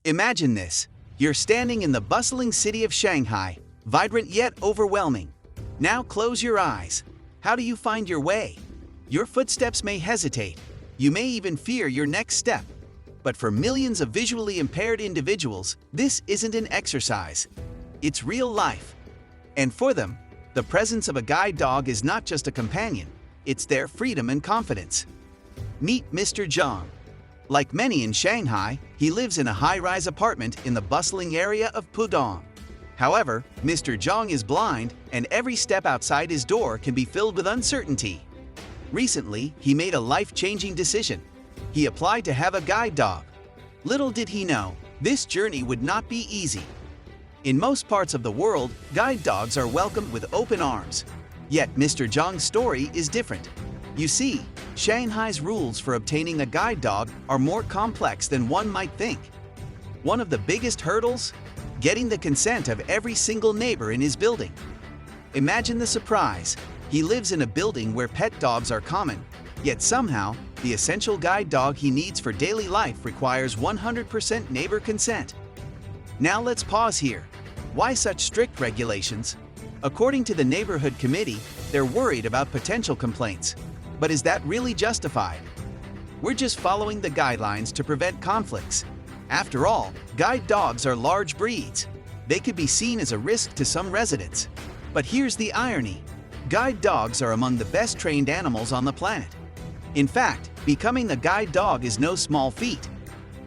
Imagine this. You're standing in the bustling city of Shanghai, vibrant yet overwhelming. Now close your eyes. How do you find your way? Your footsteps may hesitate. You may even fear your next step. But for millions of visually impaired individuals, this isn't an exercise. It's real life. And for them, the presence of a guide dog is not just a companion, it's their freedom and confidence. Meet Mr. Zhang. Like many in Shanghai, he lives in a high-rise apartment in the bustling area of Pudong. However, Mr. Zhang is blind, and every step outside his door can be filled with uncertainty. Recently, he made a life-changing decision. He applied to have a guide dog. Little did he know, this journey would not be easy. In most parts of the world, guide dogs are welcomed with open arms. Yet Mr. Zhang's story is different. You see, Shanghai's rules for obtaining a guide dog are more complex than one might think. One of the biggest hurdles? Getting the consent of every single neighbor in his building. Imagine the surprise. He lives in a building where pet dogs are common, yet somehow, the essential guide dog he needs for daily life requires 100% neighbor consent. Now let's pause here. Why such strict regulations? According to the neighborhood committee, they're worried about potential complaints. But is that really justified? We're just following the guidelines to prevent conflicts. After all, guide dogs are large breeds. They could be seen as a risk to some residents. But here's the irony. Guide dogs are among the best trained animals on the planet. In fact, becoming a guide dog is no small feat.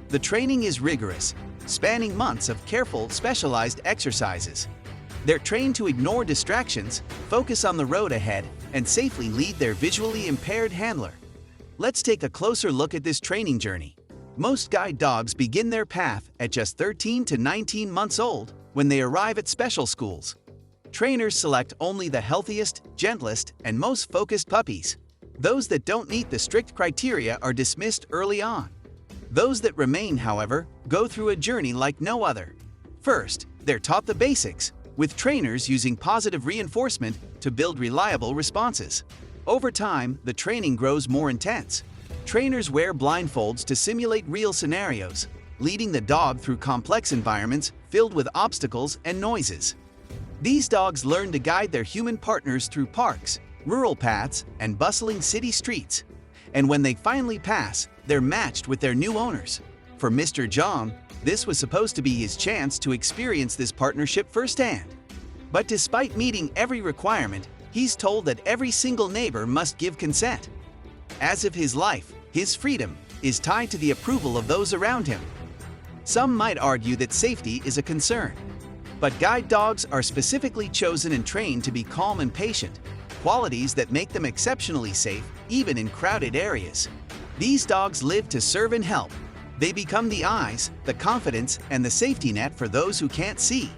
The training is rigorous, spanning months of careful, specialized exercises. They're trained to ignore distractions, focus on the road ahead, and safely lead their visually impaired handler. Let's take a closer look at this training journey. Most guide dogs begin their path at just 13 to 19 months old when they arrive at special schools. Trainers select only the healthiest, gentlest, and most focused puppies. Those that don't meet the strict criteria are dismissed early on. Those that remain, however, go through a journey like no other. First, they're taught the basics, with trainers using positive reinforcement to build reliable responses. Over time, the training grows more intense. Trainers wear blindfolds to simulate real scenarios, leading the dog through complex environments filled with obstacles and noises. These dogs learn to guide their human partners through parks, rural paths, and bustling city streets. And when they finally pass, they're matched with their new owners. For Mr. Zhang, this was supposed to be his chance to experience this partnership firsthand. But despite meeting every requirement, he's told that every single neighbor must give consent. As if his life, his freedom, is tied to the approval of those around him. Some might argue that safety is a concern. But guide dogs are specifically chosen and trained to be calm and patient, qualities that make them exceptionally safe even in crowded areas. These dogs live to serve and help. They become the eyes, the confidence, and the safety net for those who can't see.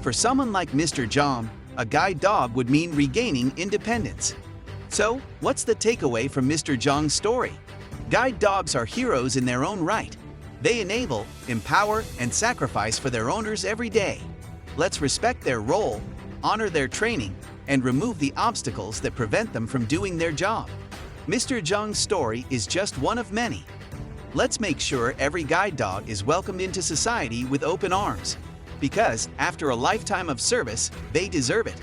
For someone like Mr. Zhang, a guide dog would mean regaining independence. So, what's the takeaway from Mr. Zhang's story? Guide dogs are heroes in their own right. They enable, empower, and sacrifice for their owners every day. Let's respect their role, honor their training, and remove the obstacles that prevent them from doing their job. Mr. Zhang's story is just one of many. Let's make sure every guide dog is welcomed into society with open arms. Because, after a lifetime of service, they deserve it.